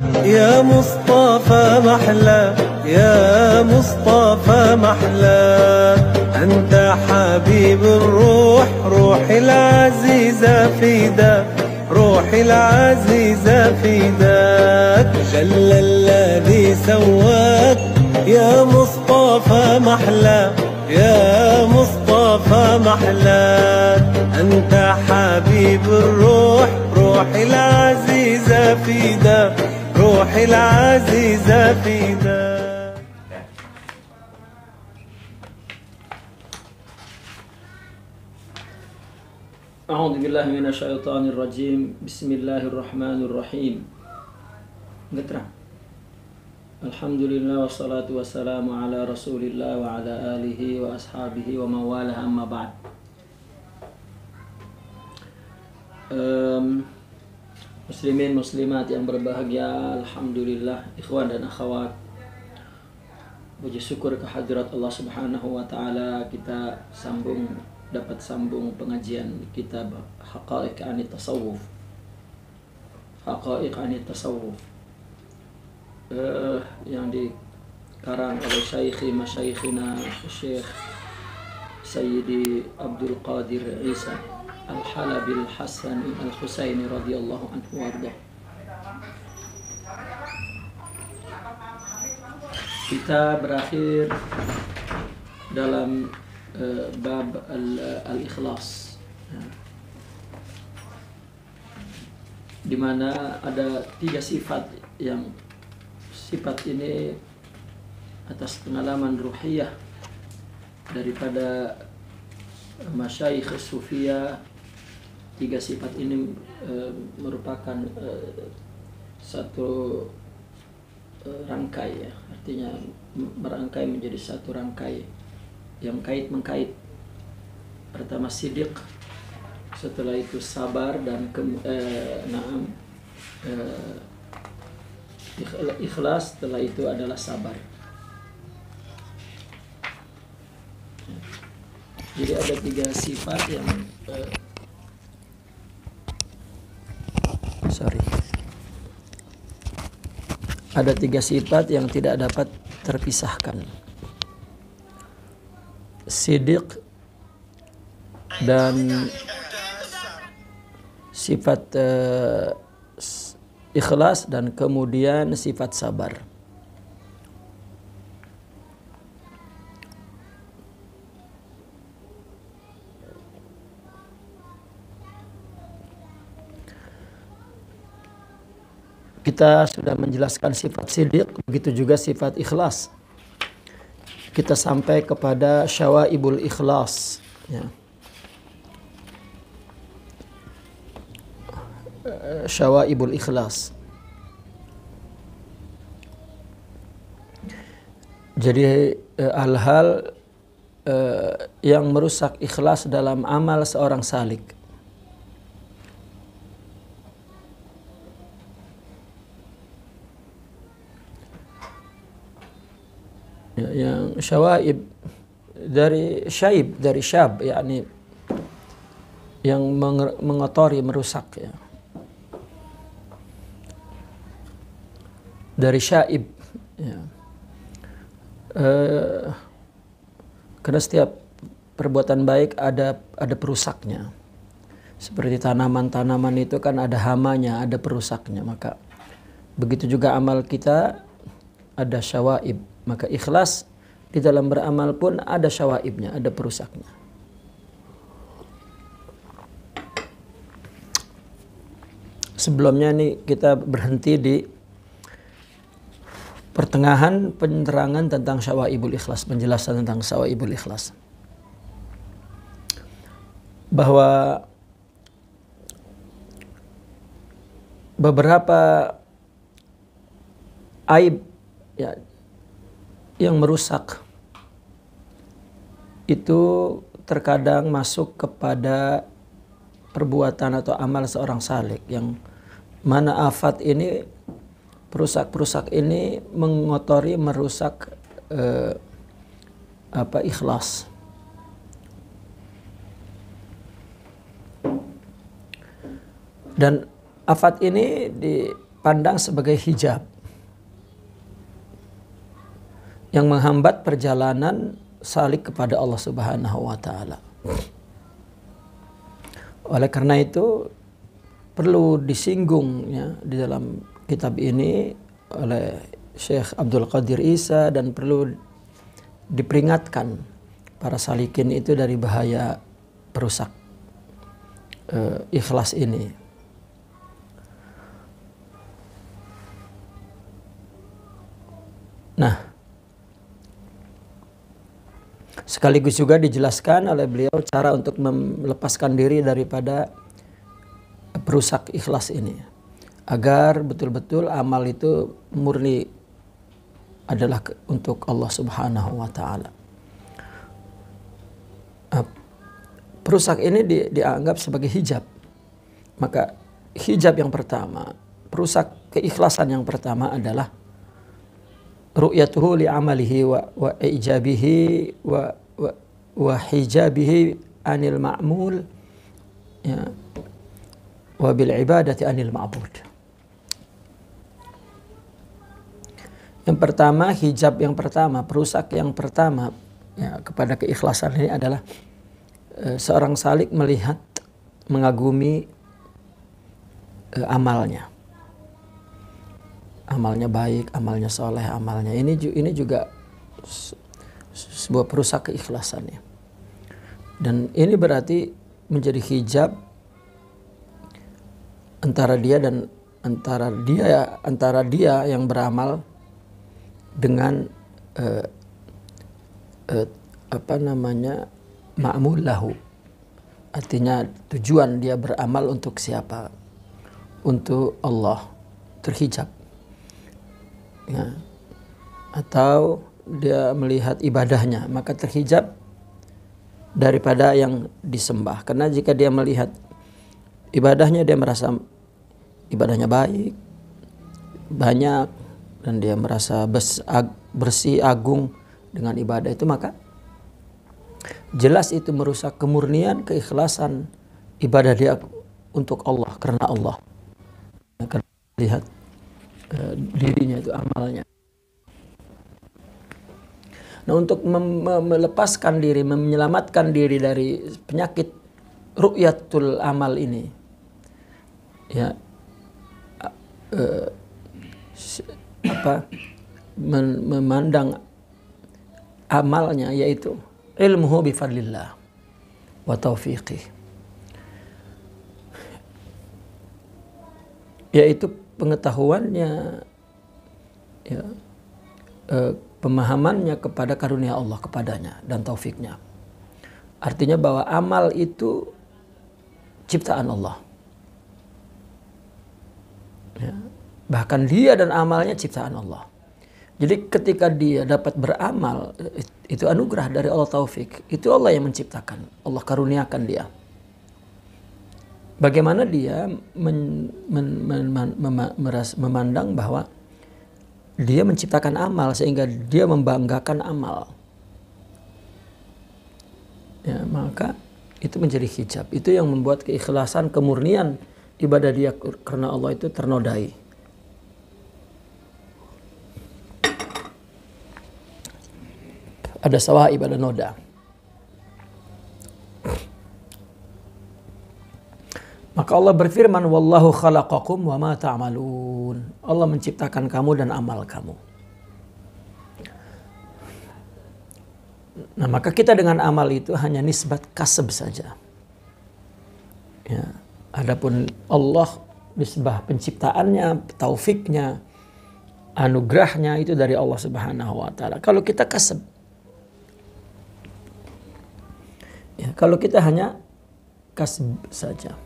يا مصطفى محلى يا مصطفى محلى أنت حبيب الروح روحي العزيزة فداك روحي العزيزة فداك جل الذي سواك يا مصطفى محلى يا مصطفى محلى أنت حبيب الروح روحي العزيزة فداك روحي العزيزة فداك. أعوذ بالله من الشيطان الرجيم. بسم الله الرحمن الرحيم. الحمد لله والصلاة والسلام على رسول الله وعلى آله وأصحابه ومن والاه أما بعد. Muslimin muslimat yang berbahagia, alhamdulillah, ikhwan dan akhwat, puji syukur kehadirat Allah Subhanahu wa taala, kita dapat sambung pengajian kitab Haqa'iq Anit Tasawuf. Haqa'iq Anit Tasawuf yang dikarang oleh Syekh Masyayikhina Syekh Sayyidi Abdul Qadir Isa Al-Halabi Al-Hasani Al-Husaini radhiyallahu anhu warda. Kita berakhir dalam bab al-ikhlas, di mana ada 3 sifat yang sifat ini atas pengalaman ruhiyah daripada masyayikh sufiyah. 3 sifat ini merupakan satu rangkai, ya. Artinya merangkai menjadi satu rangkai yang kait-mengkait. Pertama sidiq, setelah itu sabar, dan ikhlas, setelah itu adalah sabar. Jadi ada 3 sifat yang ada 3 sifat yang tidak dapat terpisahkan. Sidiq, dan sifat ikhlas, dan kemudian sifat sabar. Kita sudah menjelaskan sifat sidiq, begitu juga sifat ikhlas. Kita sampai kepada syawaibul ikhlas, ya. Syawaibul ikhlas. Jadi hal-hal yang merusak ikhlas dalam amal seorang salik. Yang syawaib dari syaib, dari syab, yakni yang mengotori, merusak, ya. Dari syaib, ya. Karena setiap perbuatan baik ada perusaknya. Seperti tanaman-tanaman itu kan ada hamanya, ada perusaknya. Maka begitu juga amal kita ada syawaib. Maka ikhlas di dalam beramal pun ada syawaibnya, ada perusaknya. Sebelumnya nih kita berhenti di pertengahan penerangan tentang syawaibul ikhlas, penjelasan tentang syawaibul ikhlas. Bahwa beberapa aib, ya, yang merusak itu terkadang masuk kepada perbuatan atau amal seorang salik, yang mana afat ini, perusak ini mengotori, merusak ikhlas. Dan afat ini pandang sebagai hijab yang menghambat perjalanan salik kepada Allah Subhanahu wa taala. Oleh karena itu perlu disinggung ya di dalam kitab ini oleh Syekh Abdul Qadir Isa, dan perlu diperingatkan para salikin itu dari bahaya perusak ikhlas ini. Nah, sekaligus juga dijelaskan oleh beliau cara untuk melepaskan diri daripada perusak ikhlas ini, agar betul-betul amal itu murni adalah untuk Allah Subhanahu wa taala. Perusak ini dianggap sebagai hijab. Maka hijab yang pertama, perusak keikhlasan yang pertama adalah ru'yatuhu li amalihi wa ijabihi wa hijabihi anil ma'mul ya, wa bil ibadati anil ma'bud. Yang pertama, hijab yang pertama, perusak yang pertama ya, kepada keikhlasan ini adalah seorang salik melihat, mengagumi amalnya. Amalnya baik, amalnya soleh, amalnya ini juga sebuah perusak keikhlasannya. Dan ini berarti menjadi hijab antara dia yang beramal dengan ma'mul lahu. Artinya tujuan dia beramal untuk siapa? Untuk Allah, terhijab. Ya. Atau dia melihat ibadahnya, maka terhijab daripada yang disembah. Karena jika dia melihat ibadahnya, dia merasa ibadahnya baik, banyak, dan dia merasa bersih, agung dengan ibadah itu, maka jelas itu merusak kemurnian, keikhlasan ibadah dia untuk Allah, karena Allah. Karena lihat dirinya itu amalnya. Nah, untuk melepaskan diri, menyelamatkan diri dari penyakit ru'yatul amal ini, ya, memandang amalnya, yaitu ilmuhu bifadlillah wa taufiqih, yaitu pengetahuannya, ya, pemahamannya kepada karunia Allah kepadanya dan taufiknya. Artinya bahwa amal itu ciptaan Allah, ya, bahkan dia dan amalnya ciptaan Allah. Jadi ketika dia dapat beramal, itu anugerah dari Allah, taufik. Itu Allah yang menciptakan, Allah karuniakan dia. Bagaimana dia memandang bahwa dia menciptakan amal sehingga dia membanggakan amal. Ya, maka itu menjadi hijab. Itu yang membuat keikhlasan, kemurnian ibadah dia karena Allah itu ternodai. Ada sawah ibadah noda. Maka Allah berfirman, wallahu khalaqakum wa ma ta'malun. Allah menciptakan kamu dan amal kamu. Nah, maka kita dengan amal itu hanya nisbat kasab saja. Ya, adapun Allah nisbah penciptaannya, taufiknya, anugerahnya itu dari Allah Subhanahu wa taala. Kalau kita kasab, ya, kalau kita hanya kasb saja.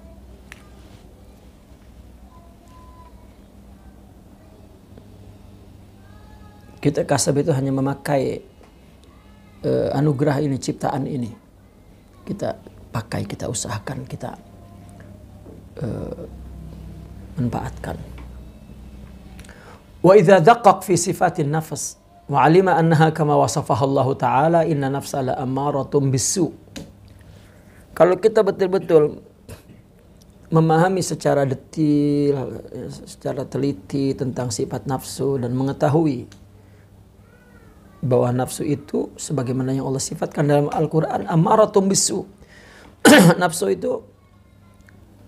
Kita kasab itu hanya memakai anugerah ini, ciptaan ini. Kita pakai, kita usahakan, kita manfaatkan. Wa idza daqqaq fi sifatin nafs wa 'alima annaha kama wasafaha Allah taala inna nafsa la ammaratun bisu. Kalau kita betul-betul memahami secara detil, secara teliti tentang sifat nafsu dan mengetahui bahwa nafsu itu sebagaimana yang Allah sifatkan dalam Al-Quran, ammaratum bisu. Nafsu itu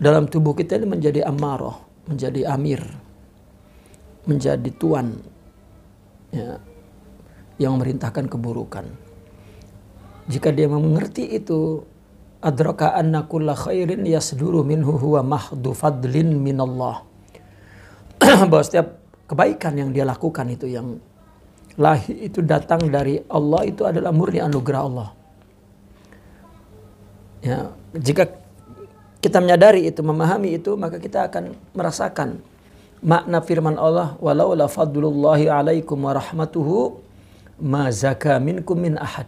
dalam tubuh kita ini menjadi ammarah, menjadi amir, menjadi tuan, ya, yang memerintahkan keburukan. Jika dia mengerti itu, adraka anna kulla khairin yasduru minhu huwa mahdu fadlin minallah. Bahwa setiap kebaikan yang dia lakukan itu, yang lahir itu datang dari Allah, itu adalah murni anugerah Allah. Ya, jika kita menyadari itu, memahami itu, maka kita akan merasakan makna firman Allah, walaula fadlullahi alaikum wa rahmatuhu ma zaka minkum min ahad.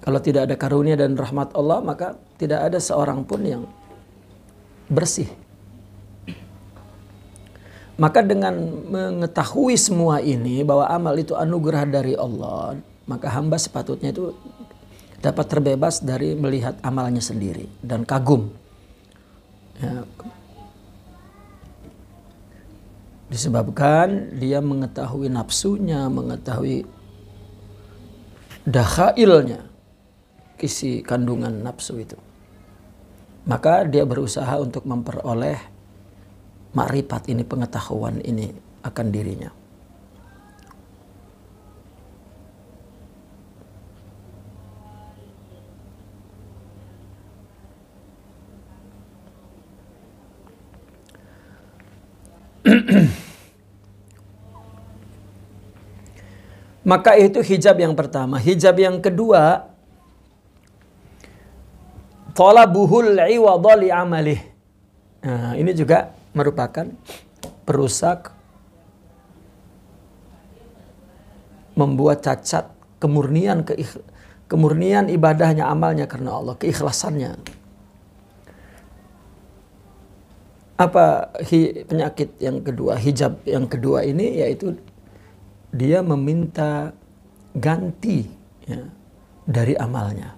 Kalau tidak ada karunia dan rahmat Allah, maka tidak ada seorang pun yang bersih. Maka dengan mengetahui semua ini, bahwa amal itu anugerah dari Allah, maka hamba sepatutnya itu dapat terbebas dari melihat amalnya sendiri dan kagum. Ya. Disebabkan dia mengetahui nafsunya, mengetahui dakhailnya, isi kandungan nafsu itu. Maka dia berusaha untuk memperoleh makrifat ini, pengetahuan ini akan dirinya. Maka itu hijab yang pertama. Hijab yang kedua, talabuhul iwadha li amalih. Nah, ini juga merupakan perusak, membuat cacat kemurnian ibadahnya, amalnya karena Allah, keikhlasannya. Apa penyakit yang kedua, hijab yang kedua ini, yaitu dia meminta ganti, ya, dari amalnya.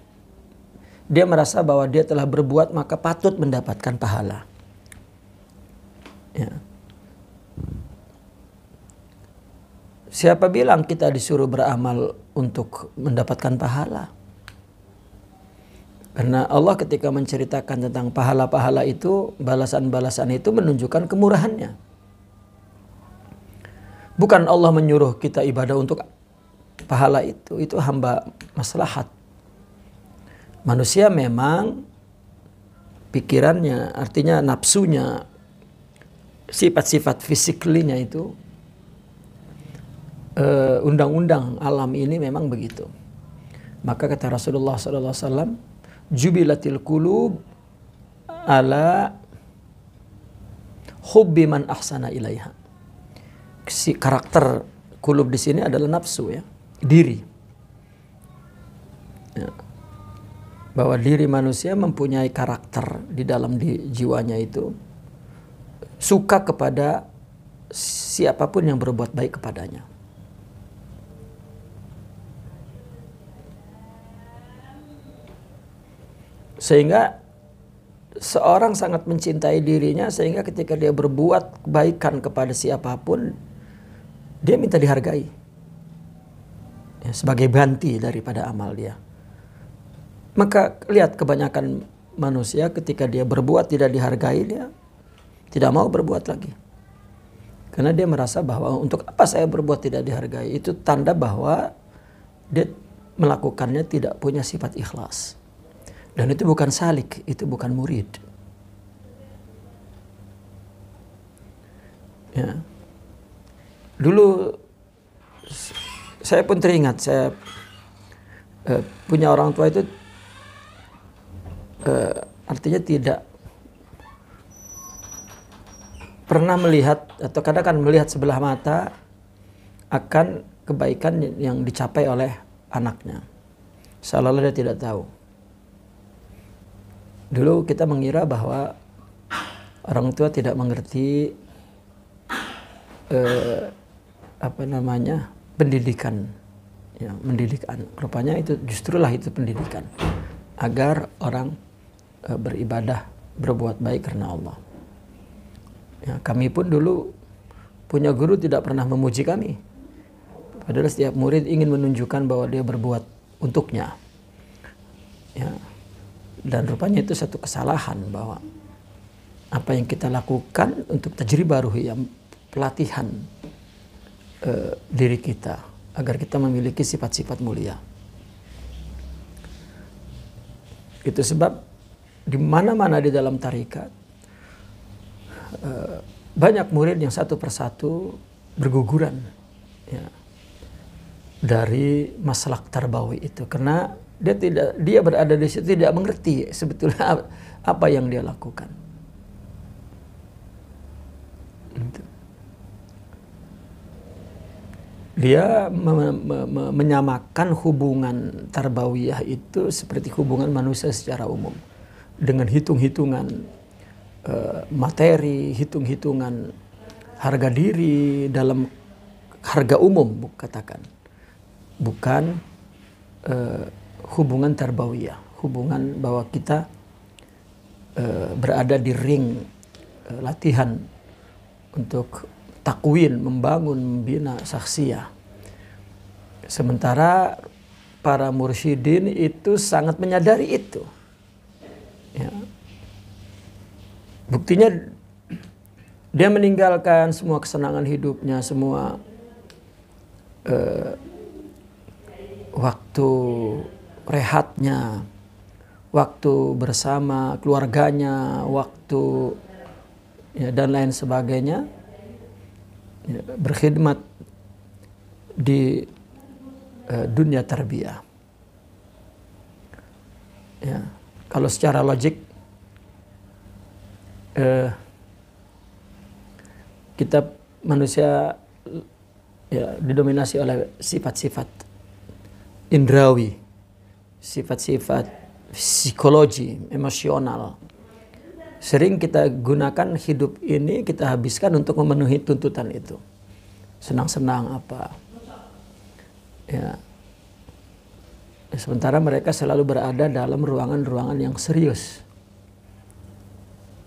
Dia merasa bahwa dia telah berbuat maka patut mendapatkan pahala. Ya. Siapa bilang kita disuruh beramal untuk mendapatkan pahala? Karena Allah ketika menceritakan tentang pahala-pahala itu, balasan-balasan itu menunjukkan kemurahannya. Bukan Allah menyuruh kita ibadah untuk pahala itu hamba maslahat. Manusia memang pikirannya, artinya nafsunya, sifat-sifat fisiklinya itu, undang-undang alam ini memang begitu. Maka kata Rasulullah SAW, jubilatil qulub ala hubbi man ahsana ilaiha. Si karakter kulub di sini adalah nafsu, ya, diri. Ya. Bahwa diri manusia mempunyai karakter di dalam jiwanya itu, suka kepada siapapun yang berbuat baik kepadanya. Sehingga seorang sangat mencintai dirinya, sehingga ketika dia berbuat kebaikan kepada siapapun, dia minta dihargai, ya, sebagai ganti daripada amal dia. Maka lihat kebanyakan manusia ketika dia berbuat tidak dihargai, dia tidak mau berbuat lagi. Karena dia merasa bahwa untuk apa saya berbuat tidak dihargai. Itu tanda bahwa dia melakukannya tidak punya sifat ikhlas. Dan itu bukan salik, itu bukan murid. Ya. Dulu saya pun teringat, saya punya orang tua itu artinya tidak pernah melihat, atau kadang kan melihat sebelah mata akan kebaikan yang dicapai oleh anaknya. Seolah-olah dia tidak tahu. Dulu kita mengira bahwa orang tua tidak mengerti pendidikan, ya, mendidikan. Rupanya itu justrulah itu pendidikan, agar orang beribadah berbuat baik karena Allah. Ya, kami pun dulu punya guru tidak pernah memuji kami. Padahal setiap murid ingin menunjukkan bahwa dia berbuat untuknya. Ya. Dan rupanya itu satu kesalahan, bahwa apa yang kita lakukan untuk tajribah ruhiyah, pelatihan diri kita agar kita memiliki sifat-sifat mulia. Itu sebab di mana-mana di dalam tarekat banyak murid yang satu persatu berguguran, ya, dari masalah tarbawi itu, karena dia berada di situ tidak mengerti sebetulnya apa yang dia lakukan. Dia menyamakan hubungan tarbawiyah itu seperti hubungan manusia secara umum, dengan hitung-hitungan materi, hitung-hitungan harga diri dalam harga umum, katakan, bukan hubungan tarbawiyah, hubungan bahwa kita berada di ring latihan untuk takwin, membangun, membina syakhsiyah. Sementara para mursyidin itu sangat menyadari itu. Ya. Buktinya dia meninggalkan semua kesenangan hidupnya, semua waktu rehatnya, waktu bersama keluarganya, waktu dan lain sebagainya, berkhidmat di dunia tarbiyah. Ya, kalau secara logik kita manusia ya didominasi oleh sifat-sifat indrawi, sifat-sifat psikologi, emosional. Sering kita gunakan hidup ini, kita habiskan untuk memenuhi tuntutan itu. Senang-senang apa. Ya. Sementara mereka selalu berada dalam ruangan-ruangan yang serius.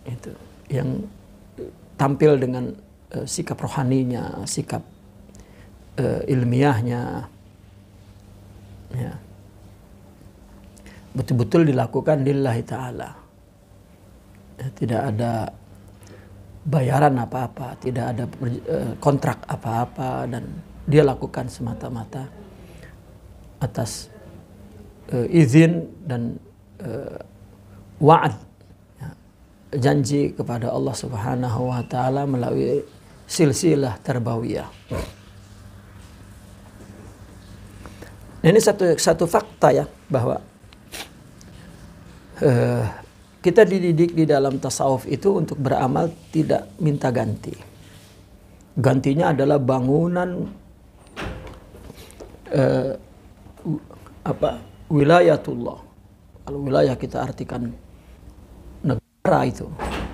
Itu. Yang tampil dengan sikap rohaninya, sikap ilmiahnya. Ya. Betul-betul dilakukan lillahi ta'ala. Tidak ada bayaran apa-apa, tidak ada kontrak apa-apa, dan dia lakukan semata-mata atas izin dan wa'ad, ya, janji kepada Allah Subhanahu wa taala melalui silsilah tarbawiyah. Ini satu fakta ya, bahwa kita dididik di dalam tasawuf itu untuk beramal tidak minta ganti. Gantinya adalah bangunan wilayatullah. Kalau wilayah kita artikan negara itu,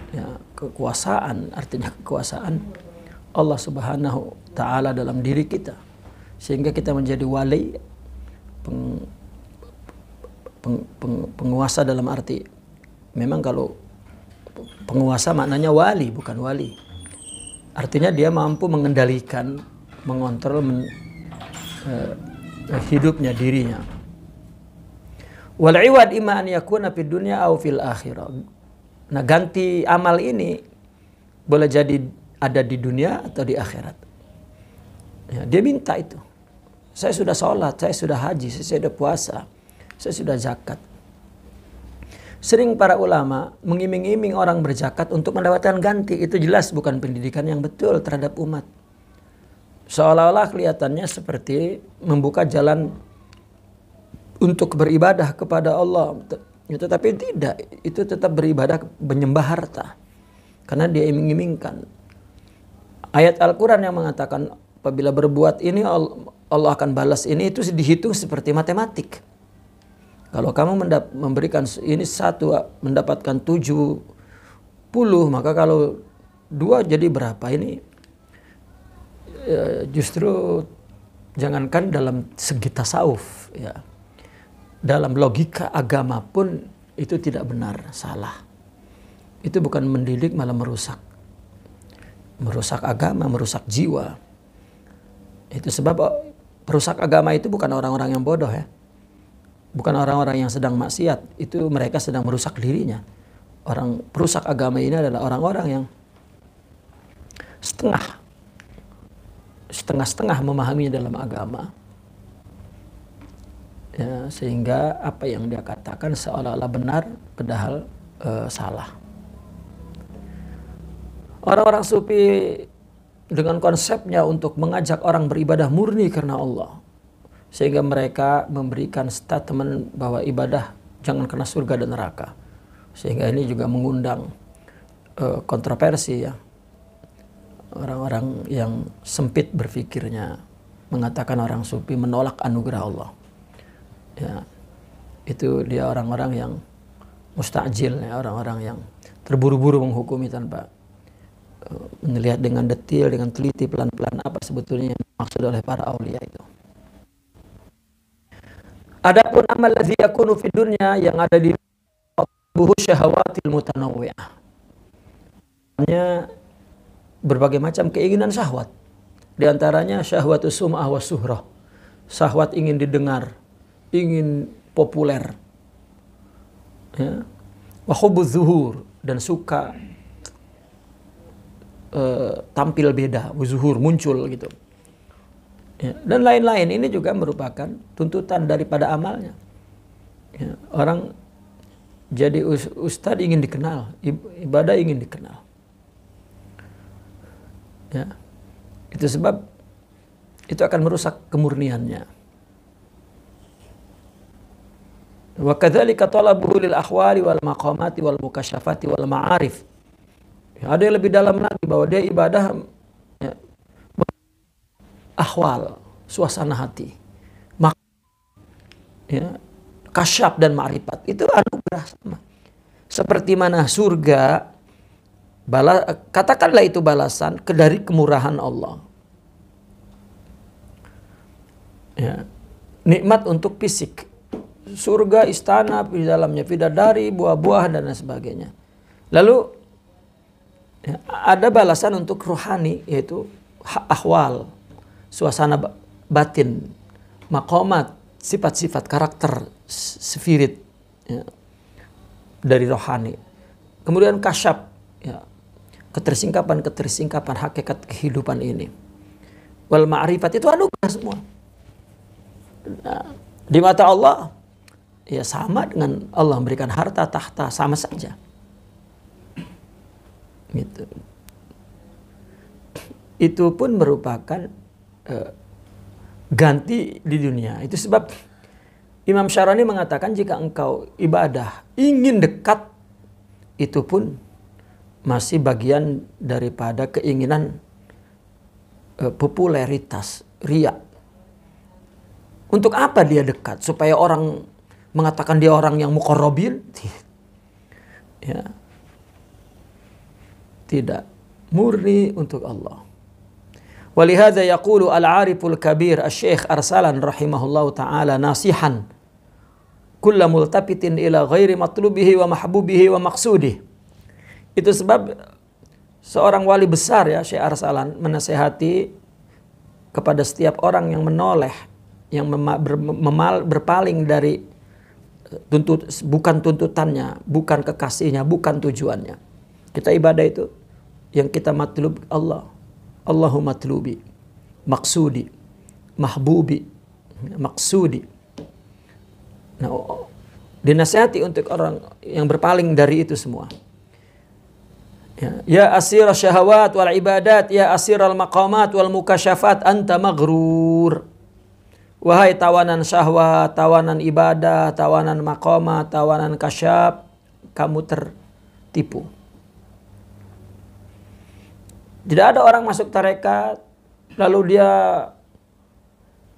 ya, kekuasaan, artinya kekuasaan Allah Subhanahu taala dalam diri kita, sehingga kita menjadi wali, penguasa dalam arti, memang kalau penguasa maknanya wali, bukan wali. Artinya dia mampu mengendalikan, mengontrol hidupnya, dirinya. Wal iwad imma an yakuna fid dunya aw fil akhirah. Nah, ganti amal ini boleh jadi ada di dunia atau di akhirat. Ya, dia minta itu. Saya sudah sholat, saya sudah haji, saya sudah puasa, saya sudah zakat. Sering para ulama mengiming-iming orang berzakat untuk mendapatkan ganti. Itu jelas bukan pendidikan yang betul terhadap umat. Seolah-olah kelihatannya seperti membuka jalan untuk beribadah kepada Allah. Tetapi tidak. Itu tetap beribadah menyembah harta. Karena dia iming-imingkan. Ayat Al-Quran yang mengatakan apabila berbuat ini Allah akan balas ini, itu dihitung seperti matematik. Kalau kamu memberikan ini satu mendapatkan 70, maka kalau 2 jadi berapa ini? Justru jangankan dalam segi tasawuf, ya, dalam logika agama pun itu tidak benar, salah. Itu bukan mendidik, malah merusak. Merusak agama, merusak jiwa. Itu sebab perusak agama itu bukan orang-orang yang bodoh ya. Bukan orang-orang yang sedang maksiat. Itu mereka sedang merusak dirinya. Orang perusak agama ini adalah orang-orang yang setengah-setengah memahaminya dalam agama. Ya, sehingga apa yang dia katakan seolah-olah benar, padahal salah. Orang-orang sufi dengan konsepnya untuk mengajak orang beribadah murni karena Allah. Sehingga mereka memberikan statement bahwa ibadah jangan kena surga dan neraka. Sehingga ini juga mengundang kontroversi ya. Orang-orang yang sempit berpikirnya mengatakan orang sufi menolak anugerah Allah. Ya, itu dia orang-orang yang mustajil ya, orang-orang yang terburu-buru menghukumi tanpa melihat dengan detail, dengan teliti, pelan-pelan apa sebetulnya yang dimaksud oleh para aulia itu. Adapun amal ladzi yakunu fid dunya yang ada di buhu syahawatil mutanawwi'ah. Berbagai macam keinginan syahwat. Di antaranya syahwatus sum'ah was suhrah. Syahwat ingin didengar, ingin populer. Ya. Wa hubbuz zuhur, dan suka tampil beda, zuhur muncul gitu. Ya, dan lain-lain ini juga merupakan tuntutan daripada amalnya. Ya, orang jadi ustadz ingin dikenal, ibadah ingin dikenal. Ya, itu sebab itu akan merusak kemurniannya. Wa kadzalika talabuhu lil ahwali wal maqamati wal mukasyafati wal ma'arif. Ya, ada yang lebih dalam lagi bahwa dia ibadah ya, ahwal, suasana hati, ya, kasyaf dan ma'rifat. Itu anugerah sama. Seperti mana surga, katakanlah itu balasan dari kemurahan Allah. Ya, nikmat untuk fisik. Surga, istana, di dalamnya bidadari, buah-buah dan lain sebagainya. Lalu ya, ada balasan untuk rohani, yaitu ahwal, suasana batin, maqamat, sifat-sifat karakter, spirit ya, dari rohani. Kemudian kasyaf, ya, ketersingkapan hakikat kehidupan ini. Wal ma'rifat, itu anugerah semua. Nah, di mata Allah ya sama dengan Allah memberikan harta, tahta, sama saja. Gitu. Itu pun merupakan ganti di dunia. Itu sebab Imam Syarani mengatakan jika engkau ibadah ingin dekat, itu pun masih bagian daripada keinginan popularitas, riya. Untuk apa dia dekat? Supaya orang mengatakan dia orang yang muqarrabin? Ya. Tidak. Murni untuk Allah. Walihada yaqulu al-ariful kabir asy-syekh Arsalan rahimahullahu ta'ala nasihan kulla multapitin ila ghairi matlubihi wa mahbubihi wa maqsudih. Itu sebab seorang wali besar ya Syekh Arsalan menasihati kepada setiap orang yang menoleh, yang berpaling dari bukan tuntutannya, bukan kekasihnya, bukan tujuannya. Kita ibadah itu yang kita matlub Allah. Allahumma matlubi, maksudi, mahbubi, maksudi. Nah, dinasihati untuk orang yang berpaling dari itu semua. Ya asir syahawat wal ibadat, ya asir al maqamat wal mukasyafat, anta maghrur. Wahai tawanan syahwat, tawanan ibadah, tawanan maqamat, tawanan kasyaf, kamu tertipu. Tidak ada orang masuk tarekat lalu dia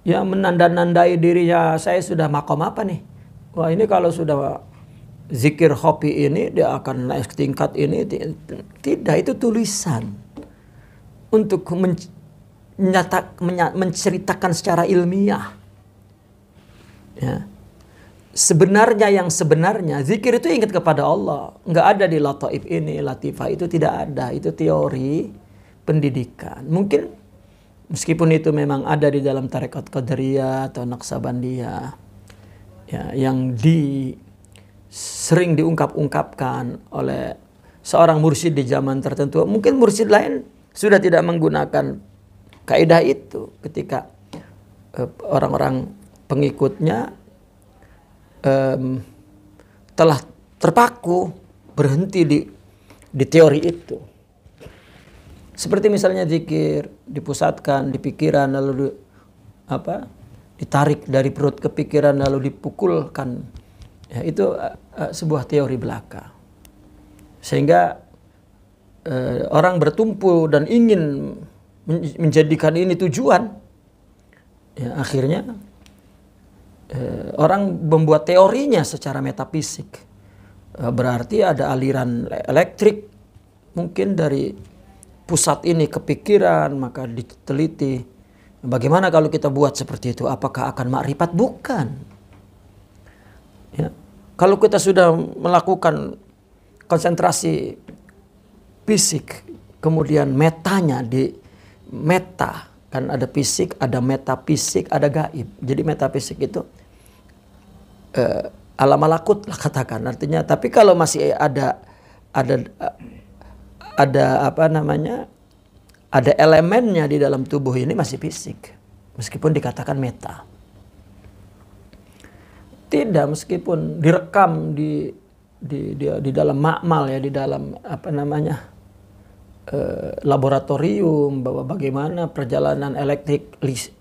ya menanda-nandai dirinya, saya sudah maqam apa nih? Wah, ini kalau sudah zikir khopi ini dia akan naik tingkat ini. Tidak, itu tulisan untuk menceritakan secara ilmiah. Ya. sebenarnya yang sebenarnya zikir itu ingat kepada Allah. Nggak ada di lataif ini, latifah itu tidak ada. Itu teori pendidikan. Mungkin meskipun itu memang ada di dalam tarekat Qadariyah atau Naqsabandiyah, ya, yang sering diungkap-ungkapkan oleh seorang mursyid di zaman tertentu. Mungkin mursyid lain sudah tidak menggunakan kaidah itu ketika orang-orang pengikutnya telah terpaku berhenti di teori itu. Seperti misalnya zikir dipusatkan di pikiran lalu ditarik dari perut ke pikiran lalu dipukulkan. Ya, itu sebuah teori belaka. Sehingga orang bertumpu dan ingin menjadikan ini tujuan. Ya, akhirnya orang membuat teorinya secara metafisik. Berarti ada aliran elektrik mungkin dari pusat ini ke pikiran, maka diteliti. Bagaimana kalau kita buat seperti itu? Apakah akan makrifat? Bukan. Ya. Kalau kita sudah melakukan konsentrasi fisik, kemudian metanya di meta, kan ada fisik, ada metafisik, ada gaib. Jadi metafisik itu alam malakut lah katakan. Artinya, tapi kalau masih ada elemennya di dalam tubuh ini masih fisik, meskipun dikatakan meta. Tidak, meskipun direkam di dalam makmal ya, di dalam laboratorium, bahwa bagaimana perjalanan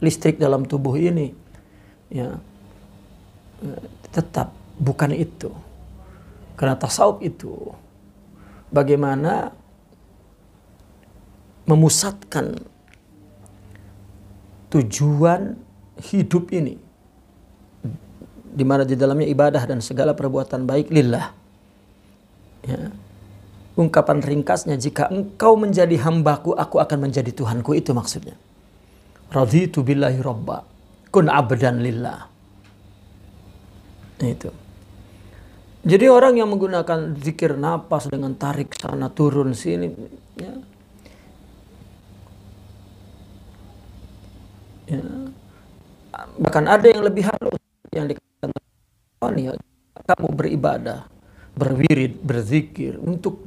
listrik dalam tubuh ini, ya, tetap bukan itu. Karena tasawuf itu bagaimana memusatkan tujuan hidup ini, di mana di dalamnya ibadah dan segala perbuatan baik lillah. Ya. Ungkapan ringkasnya, jika engkau menjadi hambaku, aku akan menjadi Tuhanku, itu maksudnya. Raditu billahi robba, kun abdan lillah. Itu. Jadi orang yang menggunakan zikir napas dengan tarik sana turun sini, ya. Ya. Bahkan ada yang lebih halus yang dikatakan, ya, kamu beribadah, berwirid, berzikir untuk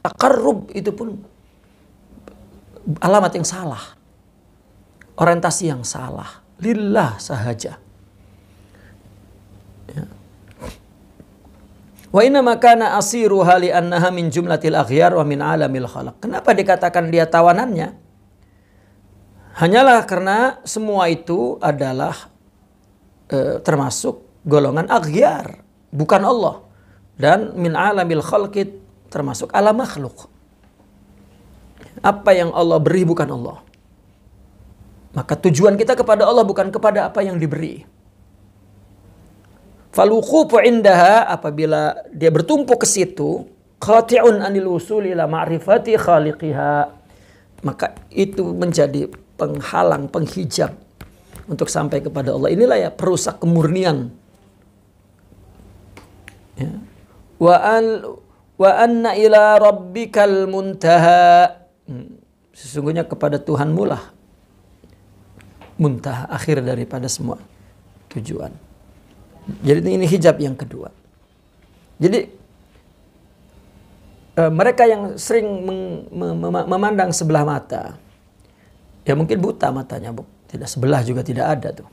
takarrub, itu pun alamat yang salah, orientasi yang salah, lillah sahaja. Ya. Wa inna makana asiruha li annaha min jumlatil aghyar wa min alamil khalaq. Kenapa dikatakan dia tawanannya? Hanyalah karena semua itu adalah termasuk golongan aghyar, bukan Allah. Dan min alamil khalqit, termasuk alam makhluk. Apa yang Allah beri bukan Allah. Maka tujuan kita kepada Allah bukan kepada apa yang diberi. Faluqufu indaha, apabila dia bertumpu ke situ, qati'un anil usuli ila ma'rifati khaliqiha, maka itu menjadi penghalang, penghijab untuk sampai kepada Allah. Inilah ya perusak kemurnian. Ya. Wa anna ila rabbikal muntaha. Sesungguhnya kepada Tuhanmu lah muntaha, akhir daripada semua tujuan. Jadi ini hijab yang kedua. Jadi mereka yang sering memandang sebelah mata, ya mungkin buta matanya, Bu. Tidak sebelah juga tidak ada tuh.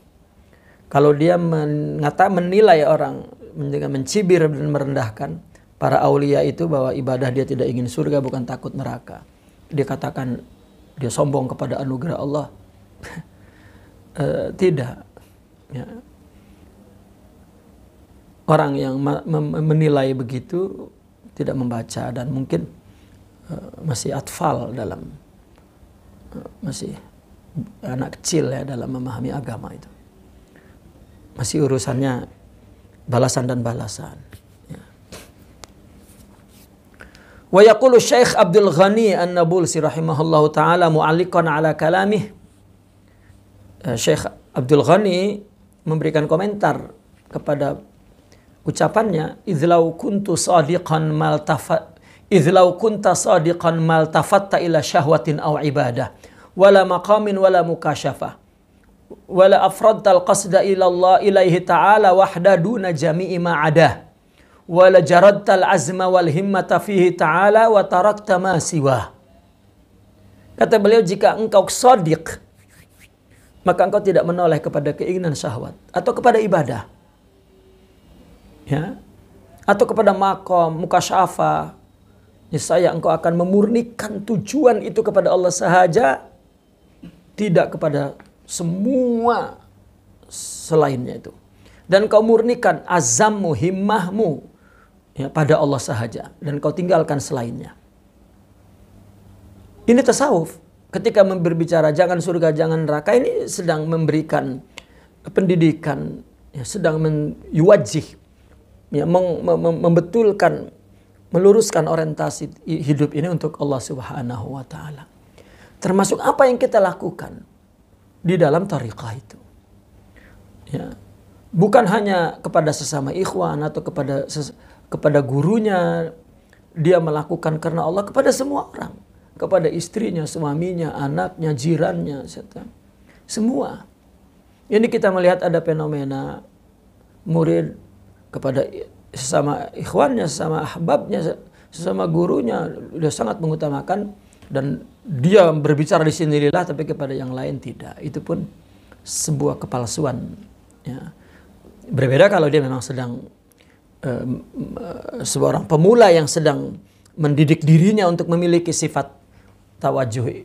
Kalau dia menilai orang dengan mencibir dan merendahkan para aulia itu, bahwa ibadah dia tidak ingin surga, bukan takut neraka. Dia katakan dia sombong kepada anugerah Allah. Tidak. Ya. Orang yang menilai begitu tidak membaca dan mungkin masih atfal dalam, masih anak kecil ya dalam memahami agama itu. Masih urusannya balasan dan balasan. Ya. Wa yaqulu Syekh Abdul Ghani An-Nabulsi rahimahullahu taala mu'alliqan ala kalamih. Syekh Abdul Ghani memberikan komentar kepada Ucapannya, "Idlau kuntu sadiqan idlau kunta sadiqan maltafatta ila syahwatin aw ibadah wala maqamin wala mukashafah wala afradtal qasda ila Allah ilaihi ta'ala wahda duna jami'i ma'adah wala jaradtal azma wal himmata fihi ta'ala wa tarakta ma siwah." Kata beliau, jika engkau shadiq, maka engkau tidak menoleh kepada keinginan syahwat atau kepada ibadah, ya, atau kepada maqam mukasyafah. Niscaya engkau akan memurnikan tujuan itu kepada Allah sahaja, tidak kepada semua selainnya itu. Dan kau murnikan azammu, himmahmu, ya, pada Allah sahaja, dan kau tinggalkan selainnya. Ini tasawuf. Ketika berbicara jangan surga, jangan neraka, ini sedang memberikan pendidikan, ya, sedang yuwajjih, ya, membetulkan, meluruskan orientasi hidup ini untuk Allah Subhanahu wa Ta'ala. Termasuk apa yang kita lakukan di dalam thariqah itu. Ya. Bukan hanya kepada sesama ikhwan atau kepada gurunya, dia melakukan karena Allah kepada semua orang. Kepada istrinya, suaminya, anaknya, jirannya, semua. Ini kita melihat ada fenomena murid kepada sesama ikhwannya, sesama ahbabnya, sesama gurunya, dia sangat mengutamakan, dan dia berbicara di sini lillah, tapi kepada yang lain tidak. Itu pun sebuah kepalsuan. Ya. Berbeda kalau dia memang sedang seorang pemula yang sedang mendidik dirinya untuk memiliki sifat tawajuh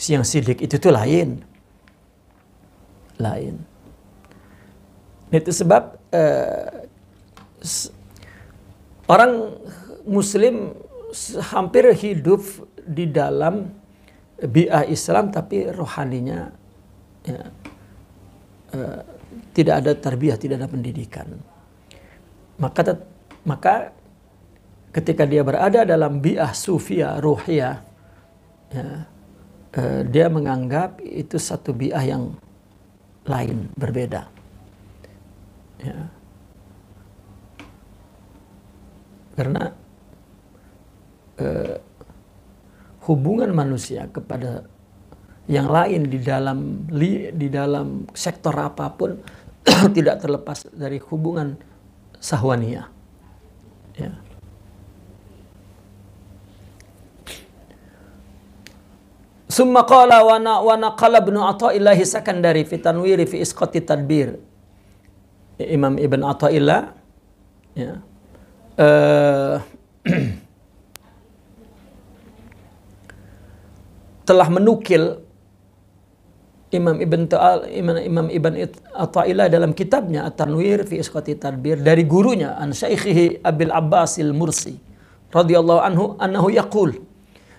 yang sidik, itu tuh lain. Itu sebab orang Muslim hampir hidup di dalam bi'ah Islam, tapi rohaninya, ya, tidak ada tarbiyah, tidak ada pendidikan. Maka ketika dia berada dalam bi'ah sufiyah, ruhiyah, ya, dia menganggap itu satu bi'ah yang lain, berbeda. Ya. Karena hubungan manusia kepada yang lain di dalam sektor apapun tidak terlepas dari hubungan sahwaniyah. Ya. Summa qala wa naqala Ibnu Athaillah Sakandari fi Tanwir fi Isqati Tadbir. Imam Ibn Athaillah, ya, telah menukil Imam Ibn Athaillah dalam kitabnya At-Tanwir fi Isqati Tadbir dari gurunya an Syaikhihi Abil Abbasil Mursi radhiyallahu anhu annahu yaqul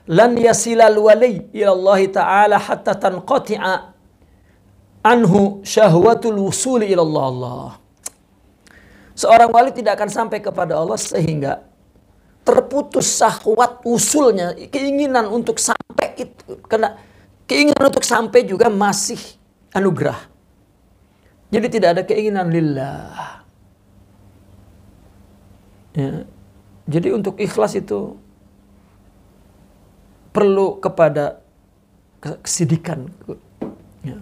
lan yasilal wali ila Allah ta'ala hatta tanqati'a anhu syahwatul wusuli ila Allah. Seorang wali tidak akan sampai kepada Allah sehingga terputus syahwat usulnya, keinginan untuk sampai itu. Karena keinginan untuk sampai juga masih anugerah. Jadi tidak ada keinginan lillah. Ya. Jadi untuk ikhlas itu perlu kepada kesidikan. Ya.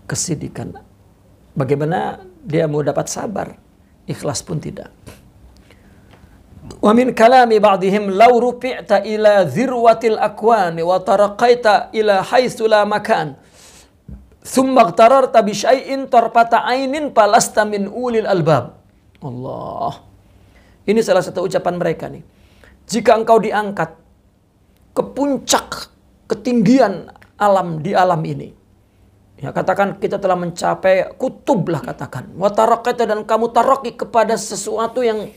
Kesidikan. Bagaimana dia mau dapat sabar, ikhlas pun tidak. Wa min kalami ba'dihim law rufi'ta ila dhirwatil akwani wa taraqaita ila haitsu la makan thumma ightararta bi syai'in tarfata 'ainin falasta min ulil albab. Allah. Ini salah satu ucapan mereka nih. Jika engkau diangkat ke puncak ketinggian alam di alam ini, ya, katakan kita telah mencapai kutub lah, katakan wa taraqaita, dan kamu taraqi kepada sesuatu yang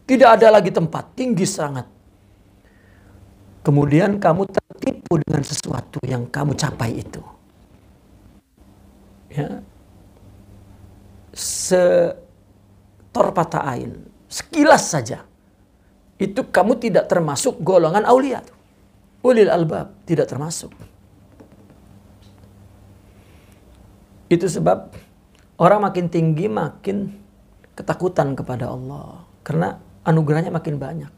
tidak ada lagi tempat, tinggi sangat. Kemudian kamu tertipu dengan sesuatu yang kamu capai itu. Ya. Setorpata ain, sekilas saja. Itu kamu tidak termasuk golongan aulia. Ulil albab, tidak termasuk. Itu sebab orang makin tinggi makin ketakutan kepada Allah. Karena anugerahnya makin banyak.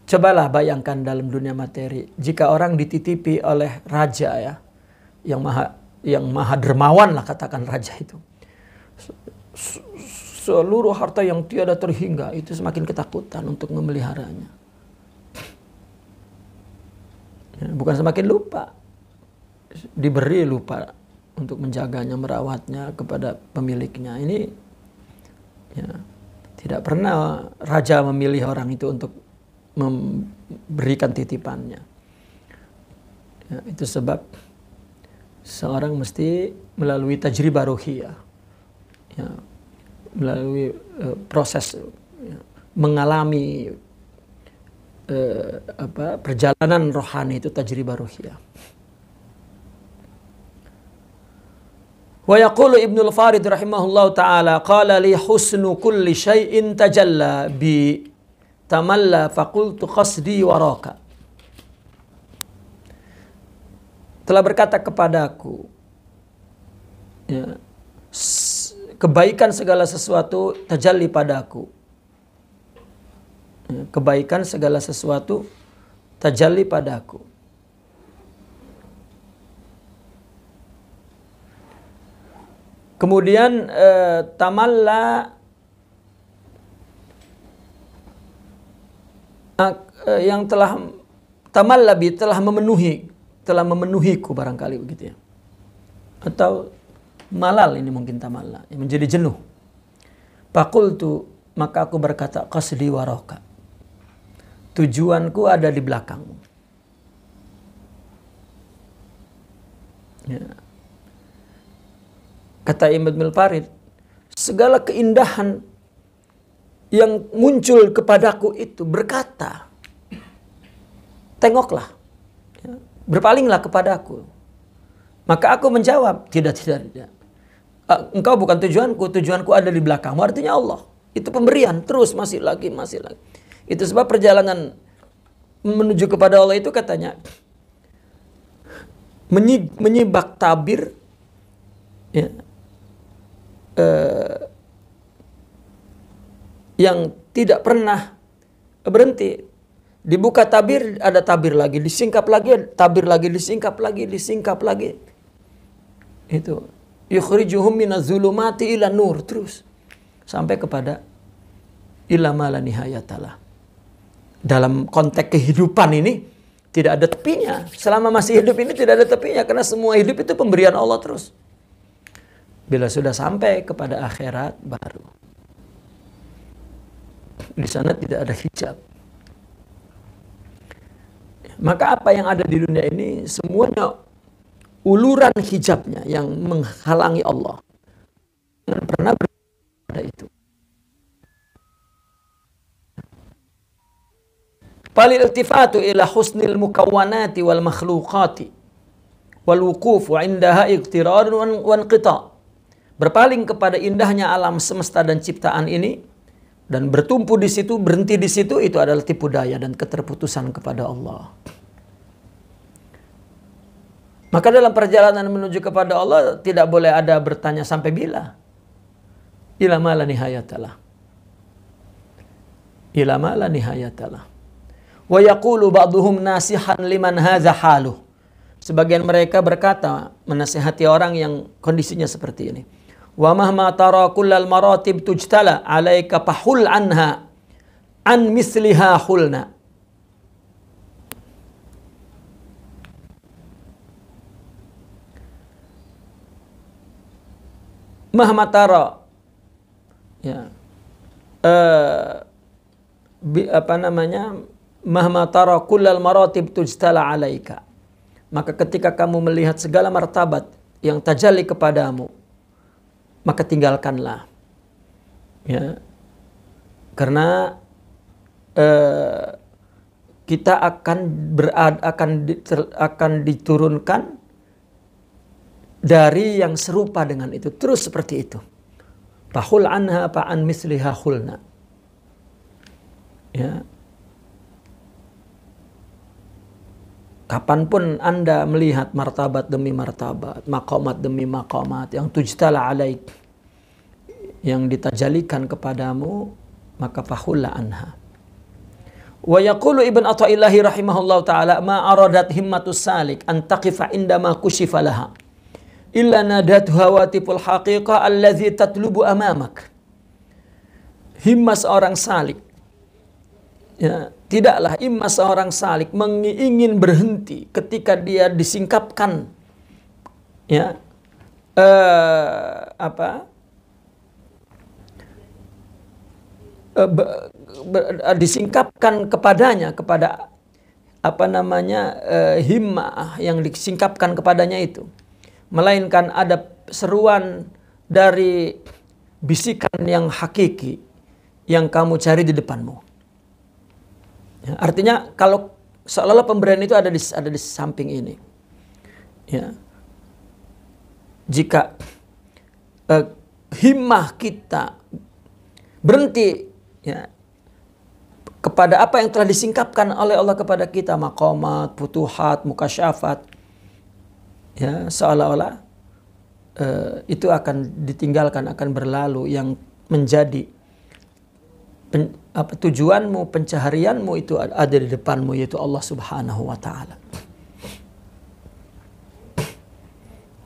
Cobalah bayangkan dalam dunia materi, jika orang dititipi oleh raja ya, yang maha dermawan lah katakan raja itu. Seluruh harta yang tiada terhingga, itu semakin ketakutan untuk memeliharanya. Ya, bukan semakin lupa, diberi lupa untuk menjaganya, merawatnya kepada pemiliknya. Ini ya, tidak pernah raja memilih orang itu untuk memberikan titipannya. Ya, itu sebab seorang mesti melalui tajribah ruhiyah, ya, melalui proses ya, mengalami perjalanan rohani, itu tajribah ruhiyah. Wa yaqulu Ibnu al-Farid rahimahullahu taala, qala li husnu kulli syai'in tajalla bi tamalla faqultu qasdi waraka. Telah berkata kepadaku, ya, kebaikan segala sesuatu tajalli padaku. Ya, kebaikan segala sesuatu tajalli padaku. Kemudian tamalla yang telah tamallabi telah memenuhiku barangkali begitu ya. Atau malal ini mungkin tamalla, yang menjadi jenuh. Faqultu, maka aku berkata, qasdi waraka. Tujuanku ada di belakangmu. Ya. Kata Ibnu al-Farid, segala keindahan yang muncul kepadaku itu berkata, tengoklah, ya, berpalinglah kepadaku. Maka aku menjawab, tidak. Engkau bukan tujuanku ada di belakangmu, artinya Allah. Itu pemberian, terus masih lagi. Itu sebab perjalanan menuju kepada Allah itu katanya, menyibak tabir, ya, yang tidak pernah berhenti. Dibuka tabir, ada tabir lagi, disingkap lagi, tabir lagi, disingkap lagi. Itu yukhrijuhum minaz-zulumati ila nur, terus sampai kepada ila ma la nihayatalah. Dalam konteks kehidupan ini tidak ada tepinya. Selama masih hidup ini tidak ada tepinya, karena semua hidup itu pemberian Allah terus. Bila sudah sampai kepada akhirat baru, di sana tidak ada hijab. Maka apa yang ada di dunia ini semuanya uluran hijabnya yang menghalangi Allah. Jangan pernah berada itu. Falil iltifatu ila husnil mukawwanati wal makhluqati wal wuqufu indaha iqtirarun wa inqita'. Berpaling kepada indahnya alam semesta dan ciptaan ini dan bertumpu di situ, berhenti di situ, itu adalah tipu daya dan keterputusan kepada Allah. Maka dalam perjalanan menuju kepada Allah tidak boleh ada bertanya sampai bila. Ila ma la nihayatalah. Ila ma la nihayatalah. Wa yaqulu ba'duhum nasihan liman hadza haluh. Sebagian mereka berkata menasihati orang yang kondisinya seperti ini. Wa mahma tara kullal maratib tujtala alaika fahul anha an misliha hulna. Mahma tara, ya, mahma tara kullal maratib tujtala alaika. Maka ketika kamu melihat segala martabat yang tajalli kepadamu, maka tinggalkanlah, ya, karena kita akan diturunkan dari yang serupa dengan itu, terus seperti itu. Fahul anha fa'an misliha khulna. Ya. Kapanpun Anda melihat martabat demi martabat, maqamat demi maqamat yang tujtala alaik, yang ditajalikan kepadamu, maka fahulla anha. Wa yaqulu Ibn Atha'illahi rahimahullah ta'ala, ma aradat himmatus salik an taqifa indama kushifa laha illa nadat hawatiful haqiqah allazi tatlubu amamak. Himmah seorang salik, ya, tidaklah himmah seorang salik ingin berhenti ketika dia disingkapkan, ya, disingkapkan kepadanya, kepada himmah yang disingkapkan kepadanya itu, melainkan ada seruan dari bisikan yang hakiki yang kamu cari di depanmu. Ya, artinya kalau seolah-olah pemberian itu ada di samping ini. Ya. Jika himmah kita berhenti, ya, kepada apa yang telah disingkapkan oleh Allah kepada kita, maqamat, futuhat, mukasyafat, ya, seolah-olah itu akan ditinggalkan, akan berlalu. Yang menjadi tujuanmu, pencaharianmu itu ada di depanmu, yaitu Allah Subhanahu wa ta'ala.